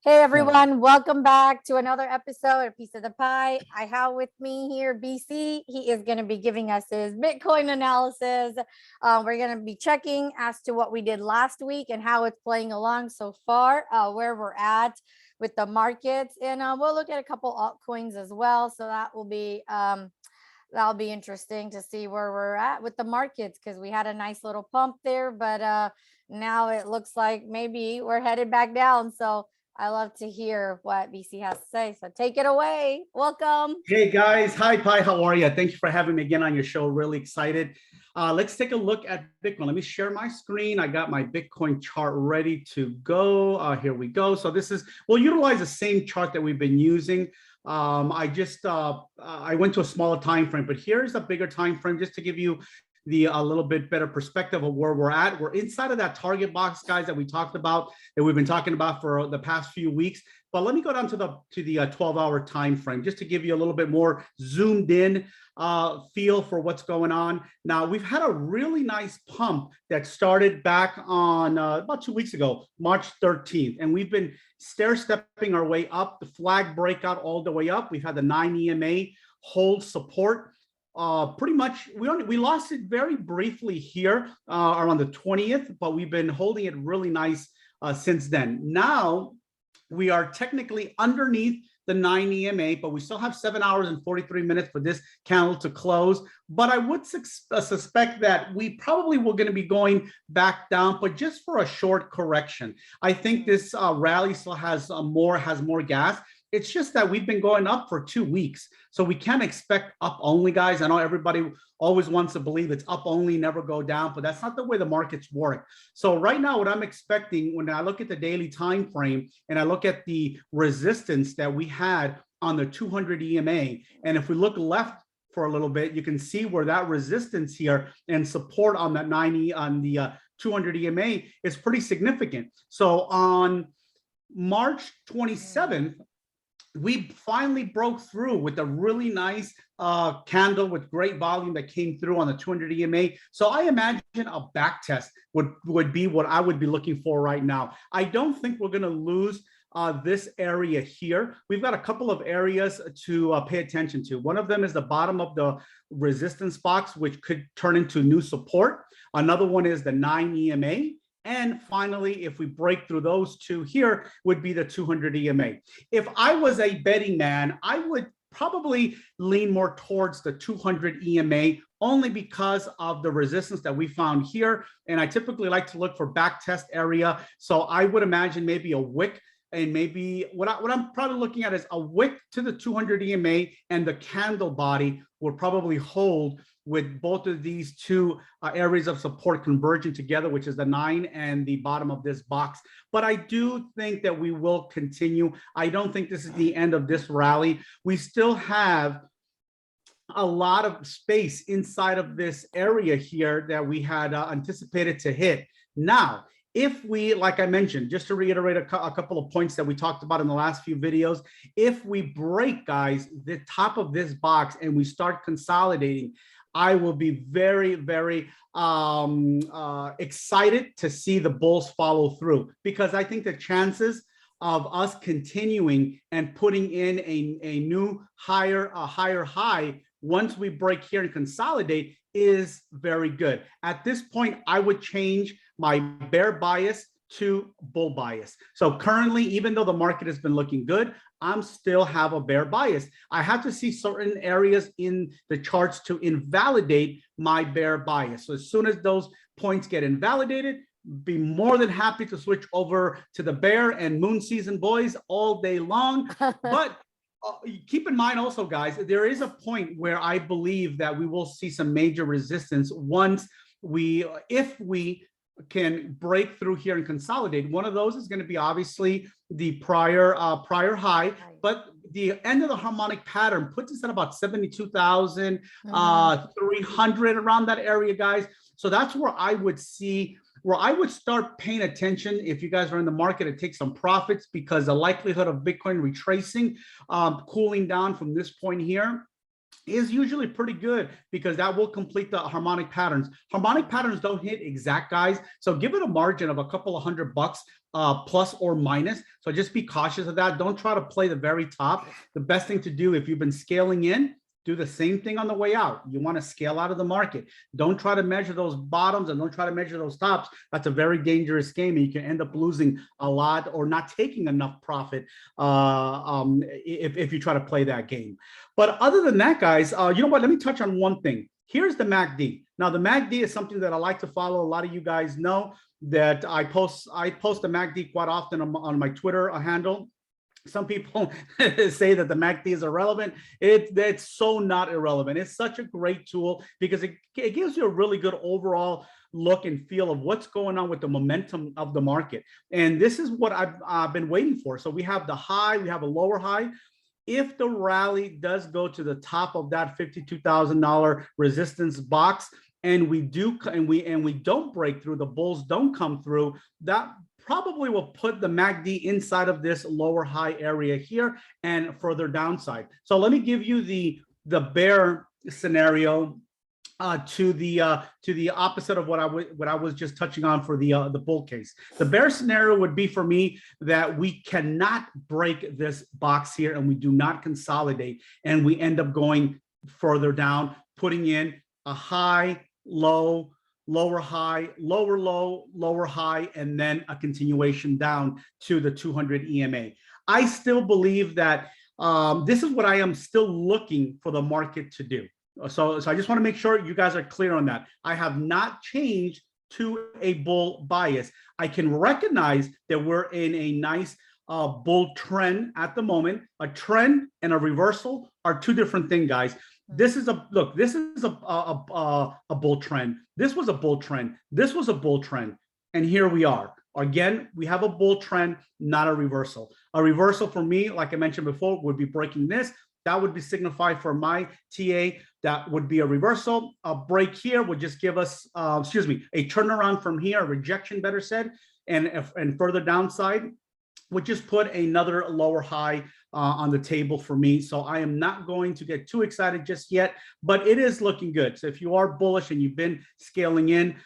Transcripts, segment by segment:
Hey No. everyone, welcome back to another episode of Piece of the Pie. I have with me here BC. He is going to be giving us his Bitcoin analysis. We're going to be checking as to what we did last week and how it's playing along so far, where we're at with the markets, and we'll look at a couple altcoins as well. So that'll be interesting to see where we're at with the markets because we had a nice little pump there, but now it looks like maybe we're headed back down. So I love to hear what BC has to say. So take it away. Welcome. Hey guys, hi Pi, how are you? Thank you for having me again on your show. Really excited. Let's take a look at Bitcoin. Let me share my screen. I got my Bitcoin chart ready to go. Here we go. So we'll utilize the same chart that we've been using. I went to a smaller time frame, but here's a bigger time frame just to give you a little bit better perspective of where we're at. We're inside of that target box, guys, that we talked about, that we've been talking about for the past few weeks. But let me go down to the 12-hour time frame just to give you a little bit more zoomed in feel for what's going on. Now, we've had a really nice pump that started back on about 2 weeks ago, March 13th, and we've been stair-stepping our way up, the flag breakout all the way up. We've had the 9 EMA hold support. Pretty much we lost it very briefly here around the 20th, but we've been holding it really nice since then. Now we are technically underneath the 9 EMA, but we still have 7 hours and 43 minutes for this candle to close. But I would suspect that we probably were going to be going back down, but just for a short correction. I think this rally still has more gas. It's just that we've been going up for 2 weeks. So we can't expect up only, guys. I know everybody always wants to believe it's up only, never go down, but that's not the way the markets work. So right now, what I'm expecting when I look at the daily time frame and I look at the resistance that we had on the 200 EMA, and if we look left for a little bit, you can see where that resistance here and support on that 90 on the 200 EMA is pretty significant. So on March 27th, we finally broke through with a really nice candle with great volume that came through on the 200 EMA. So I imagine a back test would be what I would be looking for right now. I don't think we're going to lose this area here. We've got a couple of areas to pay attention to. One of them is the bottom of the resistance box, which could turn into new support. Another one is the 9 EMA. And finally, if we break through those two here, would be the 200 EMA. If I was a betting man, I would probably lean more towards the 200 EMA only because of the resistance that we found here. And I typically like to look for back test area. So I would imagine maybe a wick, and maybe what I'm probably looking at is a wick to the 200 EMA, and the candle body will probably hold with both of these two areas of support converging together, which is the 9 and the bottom of this box. But I do think that we will continue. I don't think this is the end of this rally. We still have a lot of space inside of this area here that we had anticipated to hit. Now, if we, like I mentioned, just to reiterate a couple of points that we talked about in the last few videos, if we break, guys, the top of this box and we start consolidating, I will be very, very excited to see the bulls follow through, because I think the chances of us continuing and putting in a new higher high once we break here and consolidate is very good. At this point, I would change my bear bias to bull bias. So currently, even though the market has been looking good, I'm still have a bear bias. I have to see certain areas in the charts to invalidate my bear bias. So as soon as those points get invalidated, be more than happy to switch over to the bear and moon season boys all day long. But keep in mind also, guys, there is a point where I believe that we will see some major resistance once if we can break through here and consolidate. One of those is going to be obviously the prior high, but the end of the harmonic pattern puts us at about 72,300 around that area, guys. So that's where I would start paying attention. If you guys are in the market to take some profits, because the likelihood of Bitcoin retracing, cooling down from this point here is usually pretty good because that will complete the harmonic patterns. Harmonic patterns don't hit exact, guys. So give it a margin of a couple of $100 plus or minus. So just be cautious of that. Don't try to play the very top. The best thing to do if you've been scaling in, do the same thing on the way out. You want to scale out of the market. Don't try to measure those bottoms and don't try to measure those tops. That's a very dangerous game, and you can end up losing a lot or not taking enough profit if you try to play that game. But other than that, guys, you know what? Let me touch on one thing. Here's the MACD. Now, the MACD is something that I like to follow. A lot of you guys know that I post the MACD quite often on my Twitter handle. Some people say that the MACD is irrelevant. It's so not irrelevant. It's such a great tool because it gives you a really good overall look and feel of what's going on with the momentum of the market. And this is what I've been waiting for. So we have the high, we have a lower high. If the rally does go to the top of that $52,000 resistance box, and we don't break through, the bulls don't come through, that probably will put the MACD inside of this lower high area here and further downside. So let me give you the bear scenario to the opposite of what I was just touching on for the bull case. The bear scenario would be for me that we cannot break this box here and we do not consolidate and we end up going further down, putting in a high, low, lower high, lower low, lower high, and then a continuation down to the 200 EMA. I still believe that this is what I am still looking for the market to do. So I just want to make sure you guys are clear on that. I have not changed to a bull bias. I can recognize that we're in a nice bull trend at the moment. A trend and a reversal are two different things, guys. This is a look. This is a bull trend. This was a bull trend. This was a bull trend, and here we are. Again, we have a bull trend, not a reversal. A reversal for me, like I mentioned before, would be breaking this. That would be signified for my TA. That would be a reversal. A break here would just give us, a turnaround from here, a rejection, better said, and further downside would just put another lower high on the table for me. So I am not going to get too excited just yet, but it is looking good. So if you are bullish and you've been scaling in,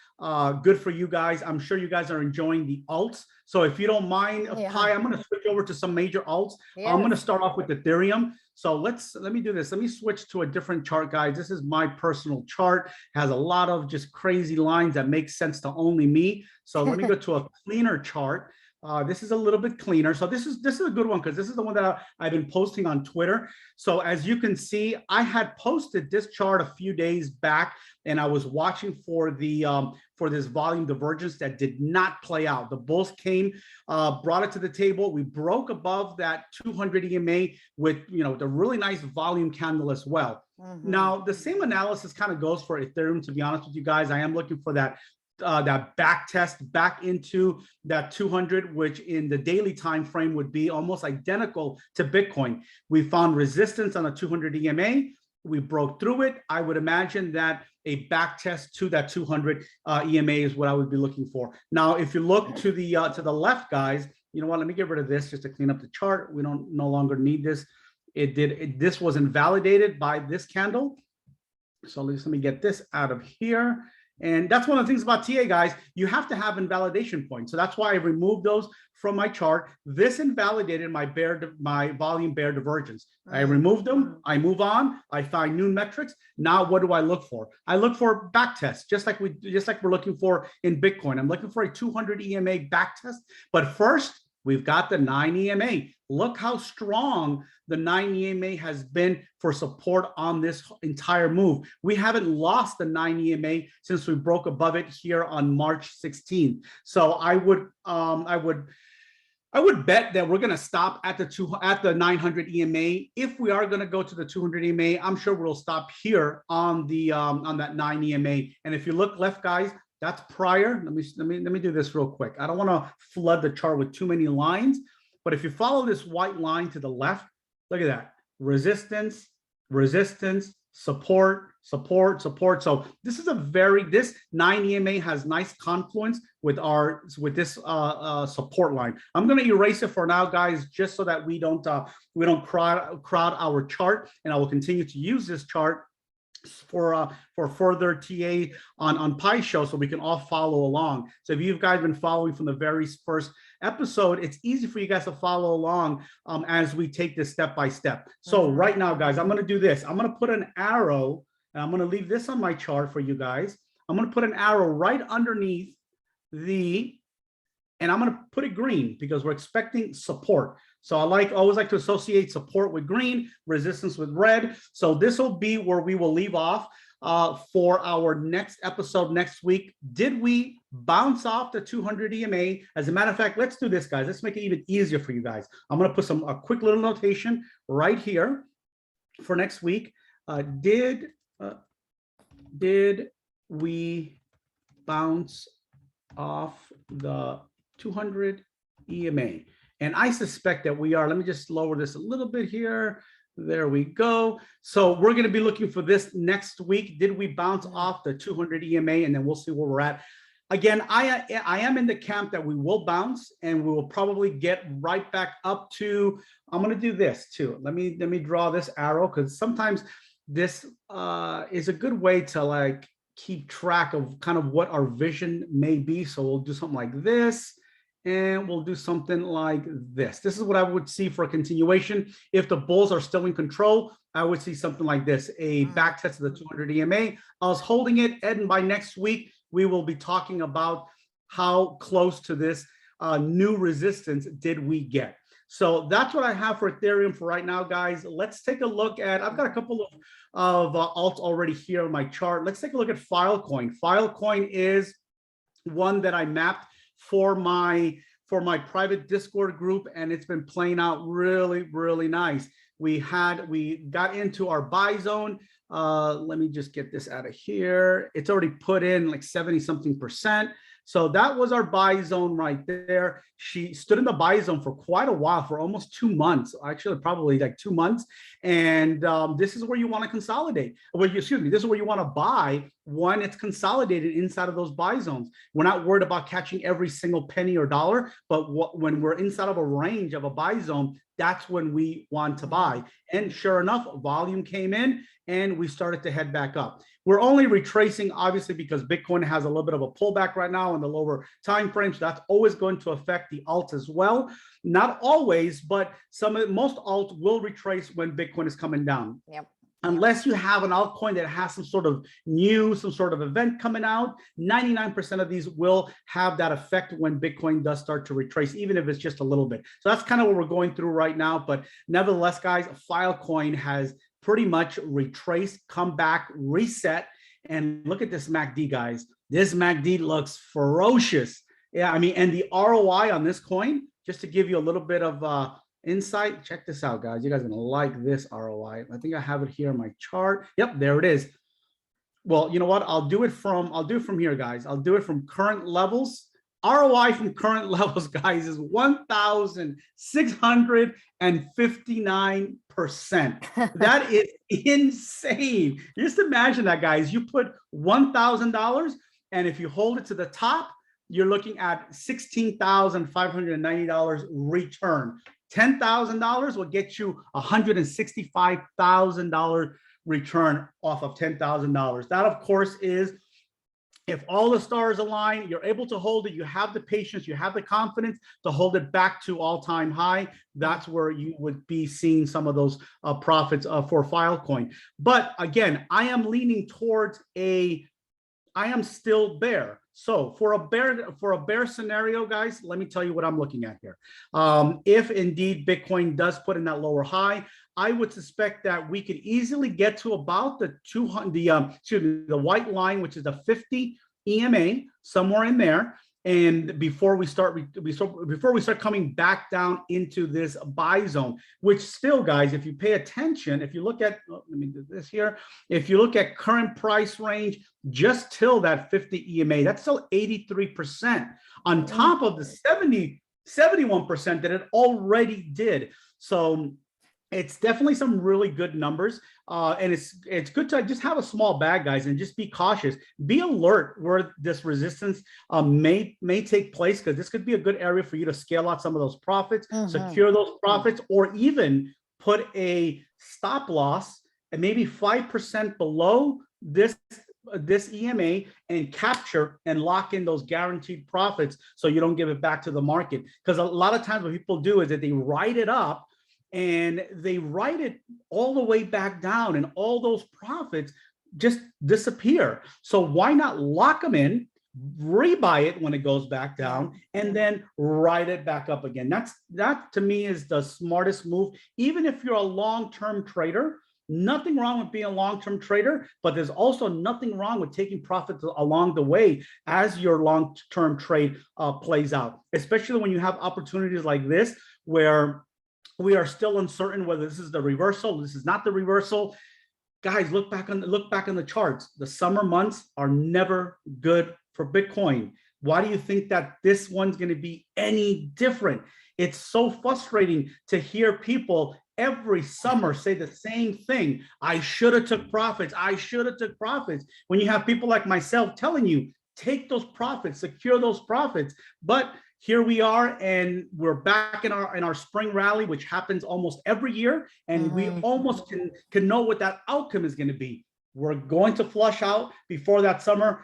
good for you guys. I'm sure you guys are enjoying the alts. So if you don't mind, Pi, I'm going to switch over to some major alts. Yes. I'm going to start off with Ethereum. So let me do this. Let me switch to a different chart, guys. This is my personal chart. It has a lot of just crazy lines that make sense to only me. So let me go to a cleaner chart. This is a little bit cleaner. So this is a good one because this is the one that I've been posting on Twitter. So as you can see, I had posted this chart a few days back, and I was watching for this volume divergence that did not play out. The bulls came, brought it to the table. We broke above that 200 EMA with the really nice volume candle as well. Mm-hmm. Now the same analysis kind of goes for Ethereum. To be honest with you guys, I am looking for that back test back into that 200, which in the daily time frame would be almost identical to Bitcoin. We found resistance on the 200 EMA. We broke through it. I would imagine that a back test to that 200 EMA is what I would be looking for. Now, if you look to the left, guys, you know what? Let me get rid of this just to clean up the chart. We don't no longer need this. This was invalidated by this candle. So let me get this out of here. And that's one of the things about TA, guys. You have to have invalidation points. So that's why I removed those from my chart. This invalidated my volume bear divergence. I removed them. I move on. I find new metrics. Now, what do I look for? I look for back tests, just like we're looking for in Bitcoin. I'm looking for a 200 EMA back test. But first, we've got the 9 EMA. Look how strong the 9 EMA has been for support on this entire move. We haven't lost the 9 EMA since we broke above it here on March 16th. So I would bet that we're going to stop at the 900 EMA. If we are going to go to the 200 EMA, I'm sure we'll stop here on that 9 EMA. And if you look left, guys, that's prior. Let me do this real quick. I don't want to flood the chart with too many lines, but if you follow this white line to the left, look at that. Resistance, resistance, support, support, support. So this 9 EMA has nice confluence with this support line. I'm going to erase it for now, guys, just so that we don't crowd our chart, and I will continue to use this chart for further TA on Pi Show, so we can all follow along. So if you guys been following from the very first episode, it's easy for you guys to follow along as we take this step by step. So right now, guys, I'm going to do this. I'm going to put an arrow, and I'm going to leave this on my chart for you guys. I'm going to put an arrow right underneath and I'm going to put it green because we're expecting support. So I always like to associate support with green, resistance with red. So this will be where we will leave off for our next episode next week. Did we bounce off the 200 EMA? As a matter of fact, let's do this, guys. Let's make it even easier for you guys. I'm going to put a quick little notation right here for next week. Did we bounce off the 200 EMA? And I suspect that we are. Let me just lower this a little bit here. There we go. So we're going to be looking for this next week. Did we bounce off the 200 EMA? And then we'll see where we're at. Again, I am in the camp that we will bounce, and we will probably get right back up to, I'm going to do this too. Let me draw this arrow, because sometimes this is a good way to keep track of kind of what our vision may be. So we'll do something like this, and we'll do something like this. This is what I would see for a continuation. If the bulls are still in control, I would see something like this, a back test of the 200 EMA. I was holding it, Ed, and by next week, we will be talking about how close to this new resistance did we get. So that's what I have for Ethereum for right now, guys. Let's take a look at, I've got a couple of alts already here on my chart. Let's take a look at Filecoin. Filecoin is one that I mapped for my private Discord group, and it's been playing out really, really nice. We got into our buy zone. Let me just get this out of here. It's already put in like 70-something%. So that was our buy zone right there. She stood in the buy zone for quite a while, for almost 2 months, actually probably like 2 months. And this is where you want to consolidate. Well, excuse me, this is where you want to buy when it's consolidated inside of those buy zones. We're not worried about catching every single penny or dollar, but when we're inside of a range of a buy zone, that's when we want to buy. And sure enough, volume came in and we started to head back up. We're only retracing, obviously, because Bitcoin has a little bit of a pullback right now in the lower time frame. So that's always going to affect the alt as well. Not always, but most alt will retrace when Bitcoin is coming down. Yep. Unless you have an altcoin that has some sort of news, some sort of event coming out, 99% of these will have that effect when Bitcoin does start to retrace, even if it's just a little bit. So that's kind of what we're going through right now. But nevertheless, guys, Filecoin has pretty much retraced, come back, reset. And look at this MACD, guys. This MACD looks ferocious. Yeah, I mean, and the ROI on this coin, just to give you a little bit of insight, check this out, guys. You guys are gonna like this ROI. I think I have it here on my chart. Yep, there it is. Well, you know what? I'll do it from here, guys. I'll do it from current levels. ROI from current levels, guys, is 1,659%. That is insane. Just imagine that, guys. You put $1,000, and if you hold it to the top, you're looking at $16,590 return. $10,000 will get you $165,000 return off of $10,000. That, of course, is if all the stars align, you're able to hold it, you have the patience, you have the confidence to hold it back to all-time high. That's where you would be seeing some of those profits for Filecoin. But again, I am leaning towards I am still bear. So for a bear scenario, guys, let me tell you what I'm looking at here. If indeed Bitcoin does put in that lower high, I would suspect that we could easily get to about the the white line, which is the 50 EMA, somewhere in there. And before we start coming back down into this buy zone, which still, guys, if you pay attention, if you look at, let me do this here. If you look at current price range, just till that 50 EMA, that's still 83% on top of the 71% that it already did. So It's definitely some really good numbers, and it's good to just have a small bag, guys, and just be cautious. Be alert where this resistance may take place, because this could be a good area for you to scale out some of those profits, secure those profits, or even put a stop loss and maybe 5% below this EMA and capture and lock in those guaranteed profits so you don't give it back to the market. Because a lot of times what people do is that they write it up and they write it all the way back down, and all those profits just disappear. So why not lock them in, rebuy it when it goes back down, and then write it back up again? That to me is the smartest move. Even if you're a long-term trader, nothing wrong with being a long-term trader, but there's also nothing wrong with taking profits along the way as your long-term trade plays out, especially when you have opportunities like this where we are still uncertain whether this is the reversal, this is not the reversal. Guys, look back on the charts. The summer months are never good for Bitcoin. Why do you think that this one's going to be any different? It's so frustrating to hear people every summer say the same thing. I should have took profits. I should have took profits. When you have people like myself telling you, take those profits, secure those profits. But here we are, and we're back in our spring rally, which happens almost every year, and we almost can know what that outcome is going to be. We're going to flush out before that summer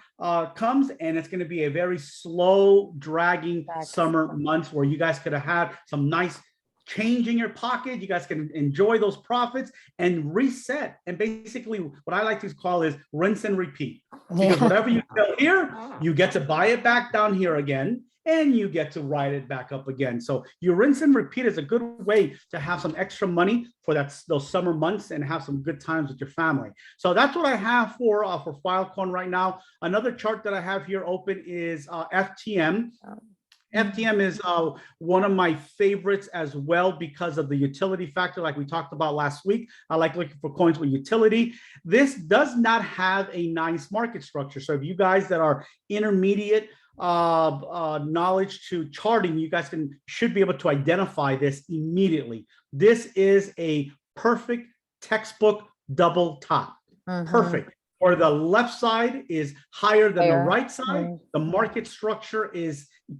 comes, and it's going to be a very slow, dragging summer months where you guys could have had some nice change in your pocket. You guys can enjoy those profits and reset. And basically, what I like to call is rinse and repeat. Because whatever you sell here, you get to buy it back down here again, and you get to write it back up again. So you rinse and repeat is a good way to have some extra money for those summer months and have some good times with your family. So that's what I have for Filecoin right now. Another chart that I have here open is FTM. FTM is one of my favorites as well because of the utility factor, like we talked about last week. I like looking for coins with utility. This does not have a nice market structure. So if you guys that are intermediate knowledge to charting, you guys should be able to identify this immediately. This is a perfect textbook double top. Perfect. Or the left side is higher than the right side. The market structure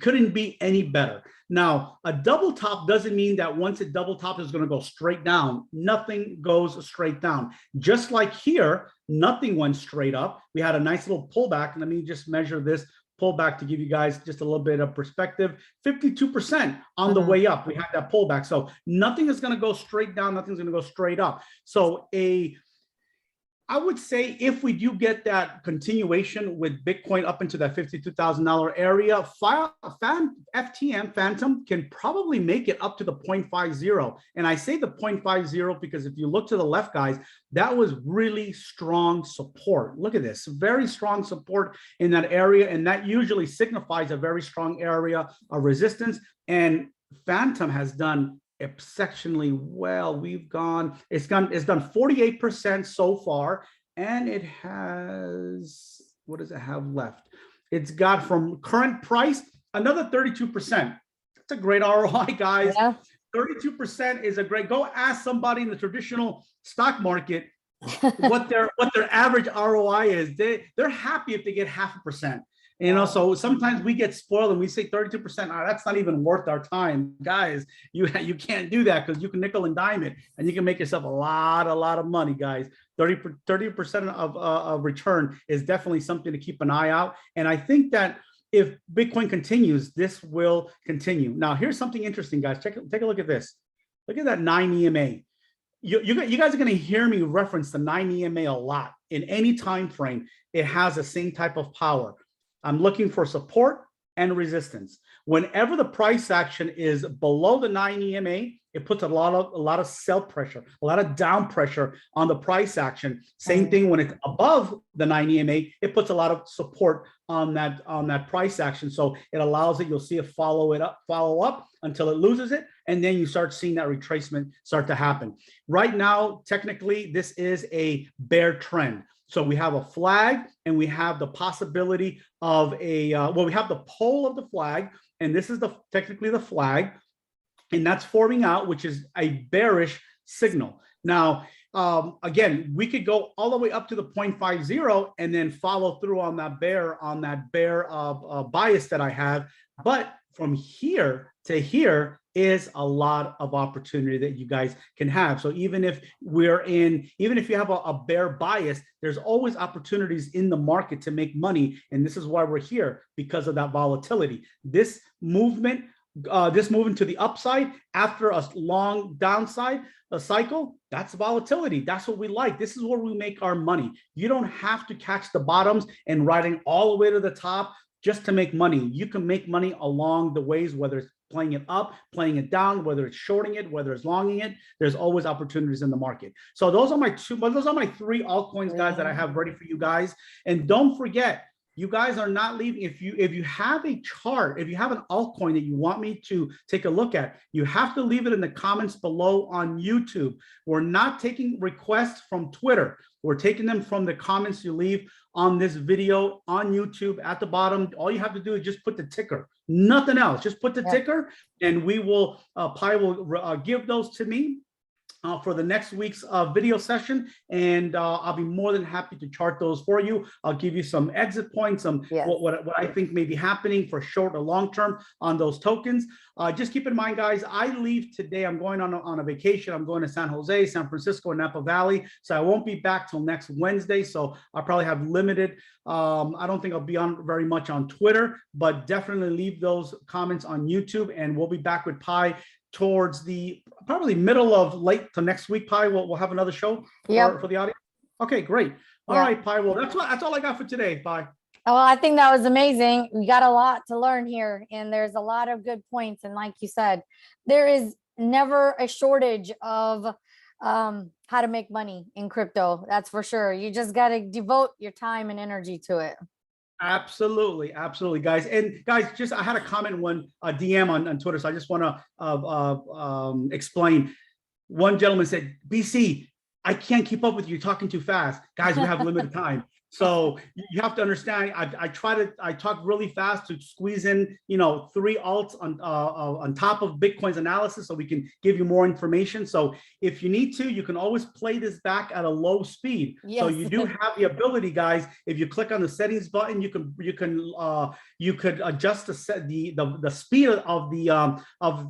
couldn't be any better. Now, a double top doesn't mean that once it double top is going to go straight down. Nothing goes straight down. Just like here, nothing went straight up. We had a nice little pullback. Let me just measure this pullback to give you guys just a little bit of perspective. 52% on the way up. We had that pullback. So nothing is going to go straight down. Nothing's going to go straight up. So I would say if we do get that continuation with Bitcoin up into that $52,000 area, FTM Fantom can probably make it up to the 0.50. And I say the 0.50 because if you look to the left, guys, that was really strong support. Look at this, very strong support in that area. And that usually signifies a very strong area of resistance. And Fantom has done exceptionally well. It's done 48% so far, and it has, what does it have left? It's got from current price another 32%. That's a great ROI, guys. 32% is a great. Go ask somebody in the traditional stock market what their average ROI is. They're happy if they get 0.5%. You know, so sometimes we get spoiled and we say 32%, that's not even worth our time. Guys, you can't do that because you can nickel and dime it and you can make yourself a lot of money, guys. 30% of return is definitely something to keep an eye out. And I think that if Bitcoin continues, this will continue. Now, here's something interesting, guys. Take a look at this. Look at that 9 EMA. You guys are going to hear me reference the 9 EMA a lot. In any time frame, it has the same type of power. I'm looking for support and resistance. Whenever the price action is below the 9 EMA, it puts a lot of sell pressure, a lot of down pressure on the price action. Same thing when it's above the 9 EMA, it puts a lot of support on that price action. So it allows it, you'll see it follow up until it loses it, and then you start seeing that retracement start to happen. Right now, technically, this is a bear trend. So we have a flag and we have the possibility of we have the pole of the flag, and this is technically the flag, and that's forming out, which is a bearish signal. Now, again, we could go all the way up to the 0.50 and then follow through on that bear bias that I have. But from here to here is a lot of opportunity that you guys can have. So even if you have a bear bias, there's always opportunities in the market to make money. And this is why we're here, because of that volatility. This movement to the upside after a long downside, a cycle, that's volatility. That's what we like. This is where we make our money. You don't have to catch the bottoms and riding all the way to the top just to make money. You can make money along the ways, whether it's playing it up, playing it down, whether it's shorting it, whether it's longing it. There's always opportunities in the market. So those are my three altcoins, guys, that I have ready for you guys. And don't forget, you guys are not leaving. If you have a chart, if you have an altcoin that you want me to take a look at, you have to leave it in the comments below on YouTube. We're not taking requests from Twitter. We're taking them from the comments you leave on this video on YouTube at the bottom. All you have to do is just put the ticker, nothing else. Just put the ticker, and we will, Pi will give those to me for the next week's video session, and I'll be more than happy to chart those for you. I'll give you some exit points, what I think may be happening for short or long term on those tokens. Just keep in mind, guys, I leave today. I'm going on a vacation. I'm going to San Jose, San Francisco, and Napa Valley, so I won't be back till next Wednesday. So I'll probably have limited. I don't think I'll be on very much on Twitter, but definitely leave those comments on YouTube, and we'll be back with Pi towards the probably middle of late to next week. Pi, we'll have another show for the audience. Okay, great. All right, Pi. Well, that's all I got for today, Pi. Well, I think that was amazing. We got a lot to learn here, and there's a lot of good points. And like you said, there is never a shortage of how to make money in crypto. That's for sure. You just got to devote your time and energy to it. Absolutely, guys. And guys, I had a comment a DM on Twitter, so I just want to explain. One gentleman said, "BC, I can't keep up with you. You're talking too fast." Guys, we have limited time. So you have to understand, I talk really fast to squeeze in, 3 alts on top of Bitcoin's analysis so we can give you more information. So if you need to, you can always play this back at a low speed. Yes. So you do have the ability, guys. If you click on the settings button, you could adjust the speed of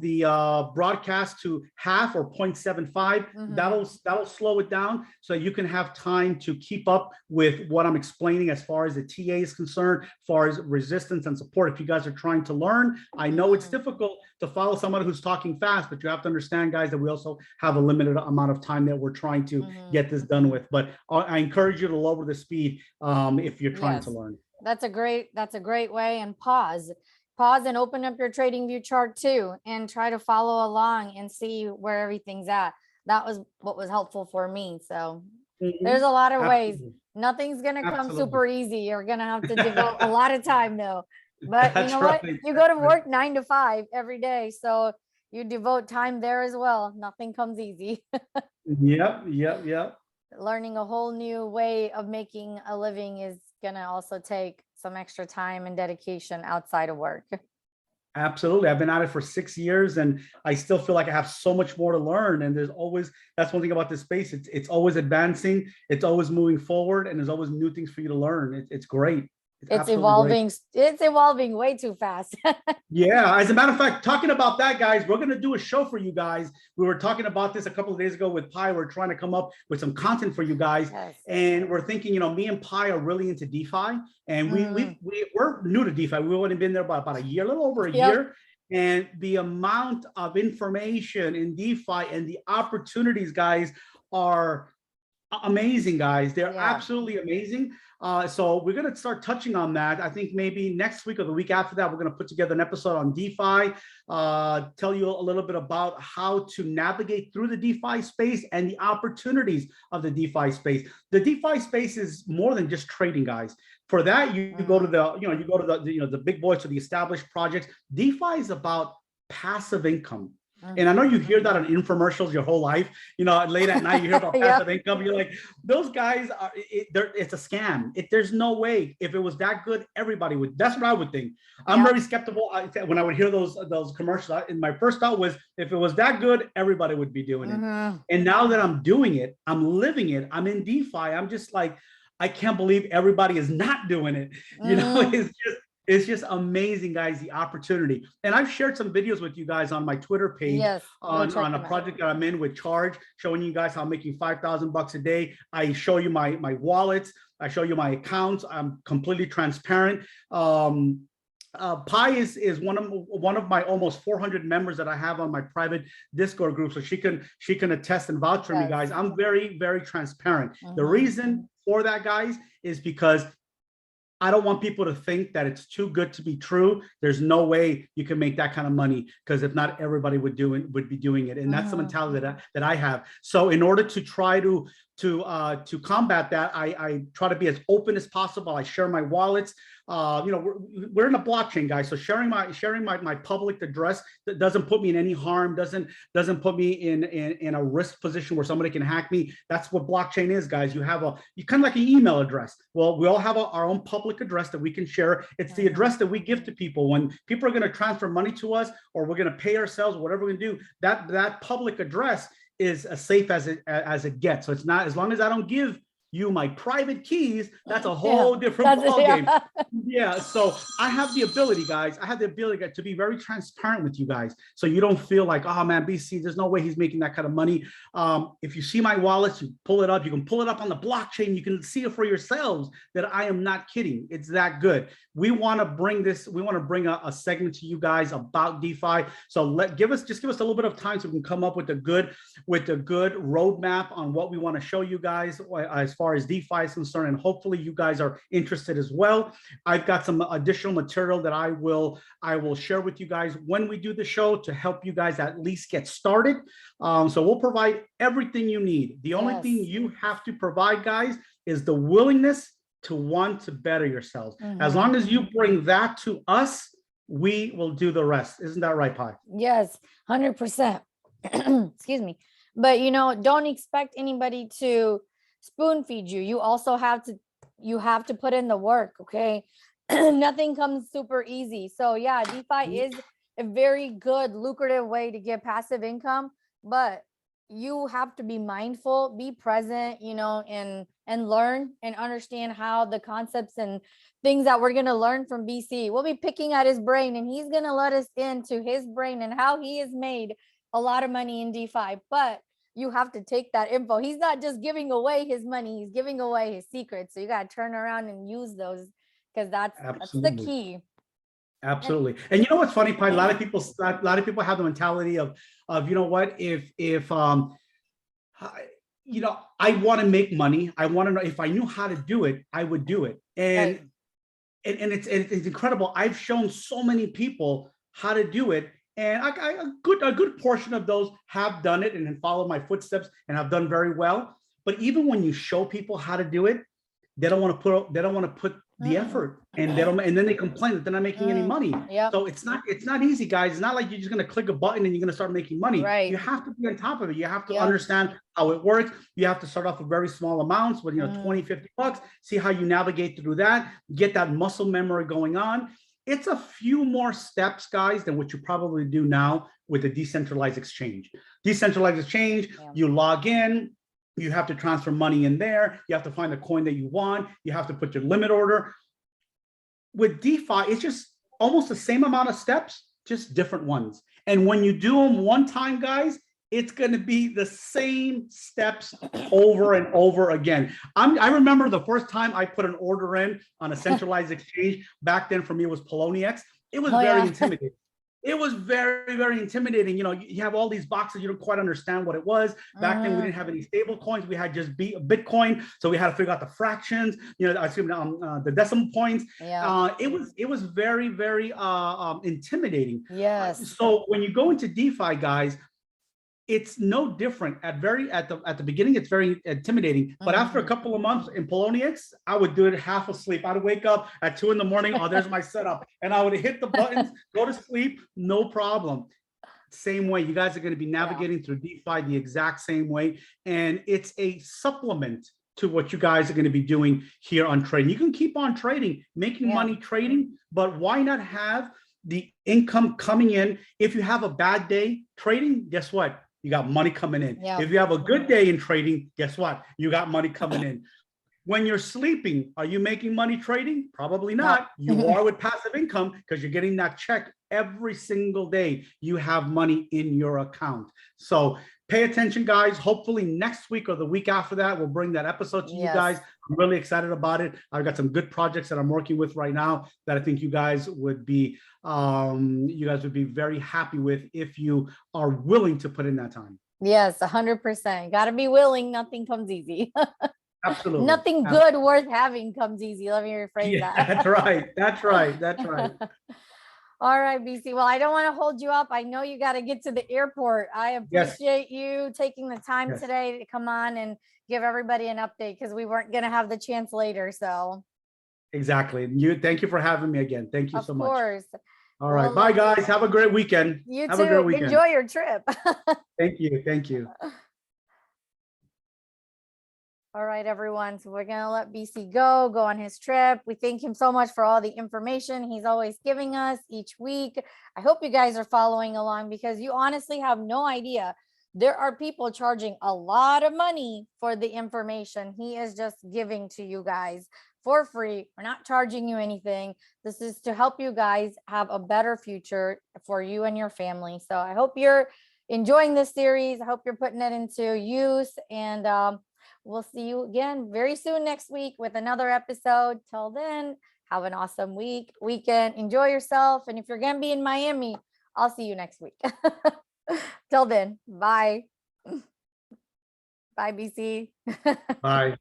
the broadcast to half or 0.75. Mm-hmm. That'll slow it down so you can have time to keep up with what I'm explaining as far as the TA is concerned, as far as resistance and support. If you guys are trying to learn, I know it's difficult to follow someone who's talking fast, but you have to understand, guys, that we also have a limited amount of time that we're trying to get this done with. But I encourage you to lower the speed if you're trying to learn. That's a great way. And pause and open up your trading view chart too, and try to follow along and see where everything's at. That was what was helpful for me. So there's a lot of ways. Nothing's going to come super easy. You're going to have to devote a lot of time though. But you know what? You go to work 9 to 5 every day. So you devote time there as well. Nothing comes easy. Yep. Learning a whole new way of making a living is going to also take some extra time and dedication outside of work. Absolutely. I've been at it for 6 years and I still feel like I have so much more to learn. And that's one thing about this space. It's always advancing. It's always moving forward, and there's always new things for you to learn. It's great. It's evolving. Great. It's evolving way too fast. Yeah. As a matter of fact, talking about that, guys, we're going to do a show for you guys. We were talking about this a couple of days ago with Pi. We're trying to come up with some content for you guys. Yes. And we're thinking, me and Pi are really into DeFi, and we're new to DeFi. We've only been there about a year, a little over a year. And the amount of information in DeFi and the opportunities, guys, are amazing, guys. They're absolutely amazing. So we're going to start touching on that. I think maybe next week or the week after that, we're going to put together an episode on DeFi, tell you a little bit about how to navigate through the DeFi space and the opportunities of the DeFi space. The DeFi space is more than just trading, guys. For that, you go to the big boys, to the established projects. DeFi is about passive income. And I know you hear that on infomercials your whole life. You know, late at night, you hear about passive income. You're like, those guys are, it's a scam. There's no way. If it was that good, everybody would. That's what I would think. I'm very skeptical when I would hear those commercials. And my first thought was, if it was that good, everybody would be doing it. And now that I'm doing it, I'm living it, I'm in DeFi, I'm just like, I can't believe everybody is not doing it. You know, it's just amazing, guys, the opportunity. And I've shared some videos with you guys on my Twitter page on a project that I'm in with Charge, showing you guys how I'm making $5,000 a day. I show you my wallets. I show you my accounts. I'm completely transparent. Pi is one of my almost 400 members that I have on my private Discord group, so she can attest and vouch for me, guys. I'm very, very transparent. The reason for that, guys, is because I don't want people to think that it's too good to be true. There's no way you can make that kind of money, because if not, everybody would be doing it, and that's the mentality that I have. So in order to try to combat that, I try to be as open as possible. I share my wallets. You know, we're in a blockchain, guys. So sharing my public address that doesn't put me in any harm, doesn't put me in a risk position where somebody can hack me. That's what blockchain is, guys. You kind of like an email address. Well, we all have our own public address that we can share. It's the address that we give to people when people are going to transfer money to us, or we're going to pay ourselves, whatever we're going to do. That public address is as safe as it gets. So it's not, as long as I don't give you my private keys, that's a whole different ballgame. Yeah, so I have the ability, guys. I have the ability to be very transparent with you guys, so you don't feel like, oh man, BC, there's no way he's making that kind of money. If you see my wallets, you pull it up. You can pull it up on the blockchain. You can see it for yourselves that I am not kidding. It's that good. We want to bring this. We want to bring a segment to you guys about DeFi. So give us a little bit of time so we can come up with a good roadmap on what we want to show you guys as far as DeFi is concerned, and hopefully you guys are interested as well. I've got some additional material that I will share with you guys when we do the show to help you guys at least get started. So we'll provide everything you need. The only thing you have to provide, guys, is the willingness to want to better yourselves. As long as you bring that to us, we will do the rest. Isn't that right, Pi? Yes, 100%. Excuse me. But, you know, don't expect anybody to spoon feed you. You also have to put in the work. Okay. Nothing comes super easy. So yeah, DeFi is a very good, lucrative way to get passive income, but you have to be mindful, be present, you know, and learn and understand how the concepts and things that we're going to learn from BC. We'll be picking at his brain, and he's going to let us into his brain and how he has made a lot of money in DeFi. But you have to take that info. He's not just giving away his money, he's giving away his secrets. So you got to turn around and use those, because that's the key. Absolutely. And you know what's funny, Pi? A lot of people have the mentality of you know what, if you know, I want to make money. I want to know, if I knew how to do it, I would do it. And it's incredible. I've shown so many people how to do it. And a good portion of those have done it and followed my footsteps and have done very well. But even when you show people how to do it, they don't want to put the effort, and then they complain that they're not making any money. So it's not easy, guys. It's not like you're just going to click a button and you're going to start making money. You have to be on top of it. You have to understand how it works. You have to start off with very small amounts, with 20, $50, see how you navigate through that, get that muscle memory going on. It's a few more steps, guys, than what you probably do now with a decentralized exchange. Decentralized exchange, you log in, you have to transfer money in there, you have to find the coin that you want, you have to put your limit order. With DeFi, it's just almost the same amount of steps, just different ones. And when you do them one time, guys, it's going to be the same steps over and over again. I remember the first time I put an order in on a centralized exchange. Back then, for me, it was Poloniex. It was very intimidating. It was very, very intimidating. You know, you have all these boxes, you don't quite understand what it was. Back then, we didn't have any stable coins. We had just Bitcoin. So we had to figure out the fractions, the decimal points. It was very, very intimidating. So when you go into DeFi, guys, it's no different. At the beginning, it's very intimidating. But after a couple of months in Poloniex, I would do it half asleep. I'd wake up at 2 a.m. Oh, there's my setup, and I would hit the buttons, go to sleep, no problem. same way. You guys are going to be navigating through DeFi the exact same way. And it's a supplement to what you guys are going to be doing here on trading. You can keep on trading, making money trading, but why not have the income coming in? If you have a bad day trading, guess what? You got money coming in. If you have a good day in trading, guess what? You got money coming in. When you're sleeping, are you making money trading? Probably not. You are with passive income because you're getting that check every single day. You have money in your account. So pay attention, guys. Hopefully next week or the week after that, we'll bring that episode to you guys. I'm really excited about it. I've got some good projects that I'm working with right now that I think you guys would be very happy with if you are willing to put in that time. Yes, 100%. Got to be willing. Nothing comes easy. Absolutely. Nothing good worth having comes easy. Let me rephrase that. That's right. That's right. That's right. All right, BC. Well, I don't want to hold you up. I know you got to get to the airport. I appreciate you taking the time today to come on and give everybody an update because we weren't going to have the chance later. So exactly. Thank you for having me again. Thank you so much. Of course. All right. Bye, guys. Have a great weekend. You too. Enjoy your trip. Thank you. Thank you. All right, everyone. So we're going to let BC go on his trip. We thank him so much for all the information he's always giving us each week. I hope you guys are following along because you honestly have no idea. There are people charging a lot of money for the information he is just giving to you guys for free. We're not charging you anything. This is to help you guys have a better future for you and your family. So I hope you're enjoying this series. I hope you're putting it into use, and we'll see you again very soon next week with another episode. Till then, have an awesome weekend. Enjoy yourself. And if you're going to be in Miami, I'll see you next week. Till then, bye. Bye, BC. Bye.